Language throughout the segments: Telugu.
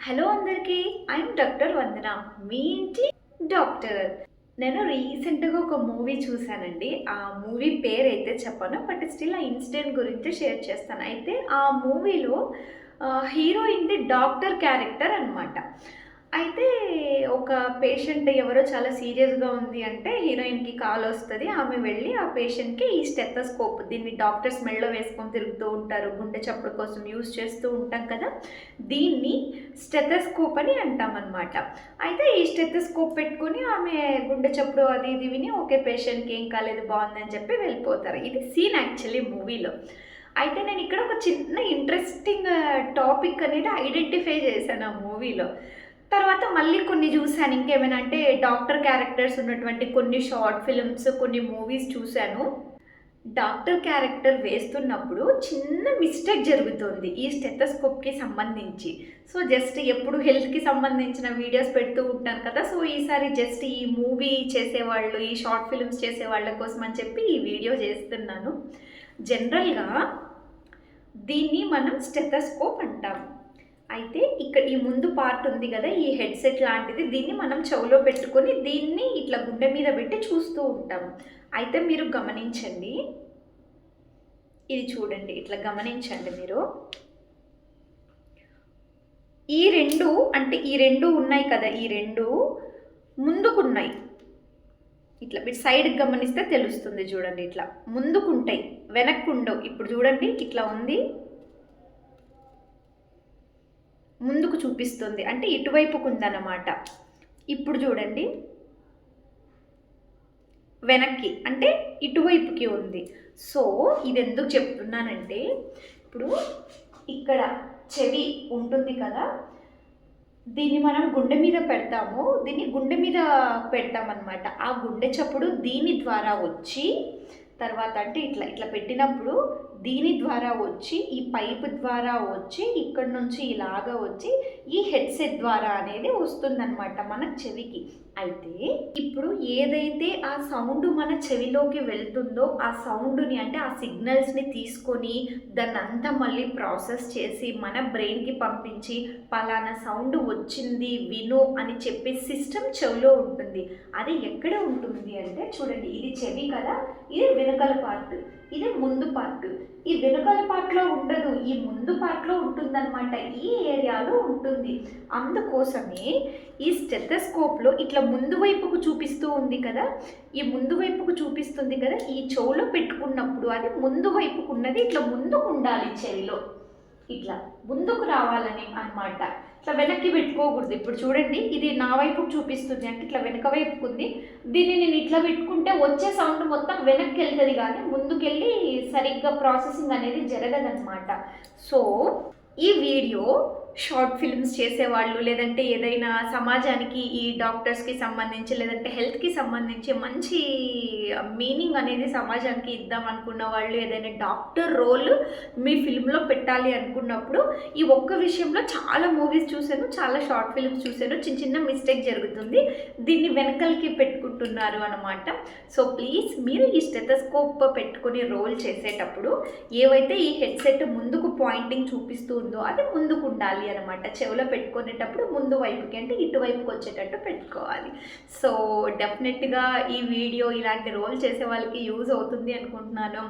హలో అందరికీ. ఐఎమ్ డాక్టర్ వందన, మీ ఇంటి డాక్టర్. నేను రీసెంట్గా ఒక మూవీ చూశానండి. ఆ మూవీ పేరైతే చెప్పను, బట్ స్టిల్ ఆ ఇన్సిడెంట్ గురించి షేర్ చేస్తాను. అయితే ఆ మూవీలో హీరోయిన్‌ది డాక్టర్ క్యారెక్టర్ అనమాట. అయితే ఒక పేషెంట్ ఎవరో చాలా సీరియస్‌గా ఉంది అంటే హీరోయిన్‌కి కాల్ వస్తది. ఆమె వెళ్ళి ఆ పేషెంట్‌కి ఈ స్టెతస్కోప్, దీన్ని డాక్టర్స్ మెడలో వేసుకొని తిరుగుతూ ఉంటారు. గుండె చప్పుడు కోసం యూజ్ చేస్తూ ఉంటాం కదా! దీన్ని స్టెతస్కోప్ అని అంటామనమాట. అయితే ఈ స్టెతస్కోప్ పెట్టుకొని ఆమె గుండె చప్పుడు అది ఇది విని ఓకే, పేషెంట్‌కి ఏం కాలేదు, బావుందని చెప్పి వెళ్ళిపోతారు. ఇది సీన్ యాక్చువల్లీ మూవీలో. అయితే నేను ఇక్కడ ఒక చిన్న ఇంట్రెస్టింగ్ టాపిక్ అనేది ఐడెంటిఫై చేశాను ఆ మూవీలో. తర్వాత మళ్ళీ కొన్ని చూసాను. ఇంకేమైనా అంటే డాక్టర్ క్యారెక్టర్స్ ఉన్నటువంటి కొన్ని షార్ట్ ఫిల్మ్స్, కొన్ని మూవీస్ చూశాను. డాక్టర్ క్యారెక్టర్ వేస్తున్నప్పుడు చిన్న మిస్టేక్ జరుగుతుంది ఈ స్టెతస్కోప్‌కి సంబంధించి. సో, జస్ట్ ఎప్పుడు హెల్త్‌కి సంబంధించిన వీడియోస్ పెడుతూ ఉంటాను కదా! సో, ఈసారి జస్ట్ ఈ మూవీ చేసేవాళ్ళు, ఈ షార్ట్ ఫిల్మ్స్ చేసేవాళ్ళ కోసం అని చెప్పి ఈ వీడియో చేస్తున్నాను. జనరల్‌గా దీన్ని మనం స్టెతస్కోప్ అంటాము. అయితే ఇక్కడ ఈ ముందు పార్ట్ ఉంది కదా! ఈ హెడ్‌సెట్ లాంటిది, దీన్ని మనం చెవులో పెట్టుకొని దీన్ని ఇట్లా గుండె మీద పెట్టి చూస్తూ ఉంటాము. అయితే మీరు గమనించండి. ఇది చూడండి. ఇట్లా గమనించండి మీరు. ఈ 2 అంటే ఈ 2 ఉన్నాయి కదా! ఈ 2 ముందుకున్నాయి. ఇట్లా మీరు సైడ్‌కి గమనిస్తే తెలుస్తుంది చూడండి. ఇట్లా ముందుకుంటాయి, వెనక్కుండవు. ఇప్పుడు చూడండి ఇట్లా ఉంది. ముందుకు చూపిస్తుంది. అంటే ఇటువైపుకుందనమాట. ఇప్పుడు చూడండి, వెనక్కి అంటే ఇటువైపుకి ఉంది. సో, ఇదెందుకు చెప్తున్నానంటే, ఇప్పుడు ఇక్కడ చెవి ఉంటుంది కదా! దీన్ని మనం గుండె మీద పెడతాము. దీన్ని గుండె మీద పెడతామనమాట. ఆ గుండె చప్పుడు దీని ద్వారా వచ్చి, తర్వాత అంటే ఇట్లా ఇట్లా పెట్టినప్పుడు దీని ద్వారా వచ్చి, ఈ పైపు ద్వారా వచ్చి, ఇక్కడ నుంచి ఇలాగ వచ్చి ఈ హెడ్సెట్ ద్వారా అనేది వస్తుందన్నమాట మన చెవికి. అయితే ఇప్పుడు ఏదైతే ఆ సౌండ్ మన చెవిలోకి వెళ్తుందో, ఆ సౌండ్ని అంటే ఆ సిగ్నల్స్ని తీసుకొని దాన్నంతా మళ్ళీ ప్రాసెస్ చేసి మన బ్రెయిన్కి పంపించి పలానా సౌండ్ వచ్చింది విను అని చెప్పే సిస్టమ్ చెవిలో ఉంటుంది. అది ఎక్కడ ఉంటుంది అంటే చూడండి, ఇది చెవి కదా, ఇది వెనకాల పార్ట్, ఇది ముందు పార్ట్. ఈ వెనకాల పార్ట్లో ఉండదు, ఈ ముందు పార్ట్లో ఉంటుందన్నమాట. ఈ ఏరియాలో ఉంటుంది. అందుకోసమే ఈ స్టెతస్కోప్లో ఇట్లా ముందు వైపుకు చూపిస్తూ ఉంది కదా, ఈ ముందు వైపుకు చూపిస్తుంది కదా, ఈ చెవులో పెట్టుకున్నప్పుడు అది ముందు వైపుకు ఉన్నది ఇట్లా ముందుకు ఉండాలి చెవిలో. ఇట్లా ముందుకు రావాలని అన్నమాట. ఇట్లా వెనక్కి పెట్టుకోకూడదు. ఇప్పుడు చూడండి, ఇది నా వైపుకు చూపిస్తుంది అంటే ఇట్లా వెనక వైపుకు ఉంది. దీన్ని నేను ఇట్లా పెట్టుకుంటే వచ్చే సౌండ్ మొత్తం వెనక్కి వెళ్తుంది, కానీ ముందుకెళ్ళి సరిగ్గా ప్రాసెసింగ్ అనేది జరగదన్నమాట. సో, ఈ వీడియో షార్ట్ ఫిల్మ్స్ చేసేవాళ్ళు, లేదంటే ఏదైనా సమాజానికి ఈ డాక్టర్స్కి సంబంధించి లేదంటే హెల్త్కి సంబంధించి మంచి మీనింగ్ అనేది సమాజానికి ఇద్దాం అనుకున్న వాళ్ళు, ఏదైనా డాక్టర్ రోల్ మీ ఫిల్మ్లో పెట్టాలి అనుకున్నప్పుడు ఈ ఒక్క విషయంలో చాలా మూవీస్ చూశాను, చాలా షార్ట్ ఫిల్మ్స్ చూశాను. చిన్న చిన్న మిస్టేక్ జరుగుతుంది, దీన్ని వెనకలకి పెట్టుకుంటున్నారు అనమాట. సో ప్లీజ్, మీరు ఈ స్టెతస్కోప్ పెట్టుకుని రోల్ చేసేటప్పుడు ఏవైతే ఈ హెడ్సెట్ ముందుకు పాయింటింగ్ చూపిస్తూ ఉందో అది ముందుకు ఉండాలి అనమాట. చెవిలో పెట్టుకునేటప్పుడు ముందు వైపుకి అంటే ఇటువైపుకి వచ్చేటట్టు పెట్టుకోవాలి. సో డెఫినెట్గా ఈ వీడియో ఇలాంటి రోల్ చేసే వాళ్ళకి యూజ్ అవుతుంది అనుకుంటున్నాను.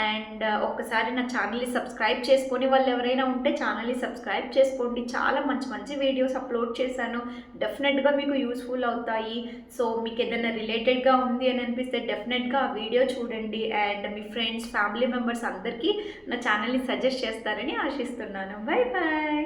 అండ్ ఒక్కసారి నా ఛానల్ని సబ్స్క్రైబ్ చేసుకొని వాళ్ళు ఎవరైనా ఉంటే ఛానల్ని సబ్స్క్రైబ్ చేసుకోండి. చాలా మంచి మంచి వీడియోస్ అప్లోడ్ చేశాను, డెఫినెట్గా మీకు యూస్ఫుల్ అవుతాయి. సో మీకు ఏదైనా రిలేటెడ్గా ఉంది అని అనిపిస్తే డెఫినెట్గా ఆ వీడియో చూడండి. అండ్ మీ ఫ్రెండ్స్, ఫ్యామిలీ మెంబర్స్ అందరికీ నా ఛానల్ని సజెస్ట్ చేస్తారని ఆశిస్తున్నాను. Bye bye.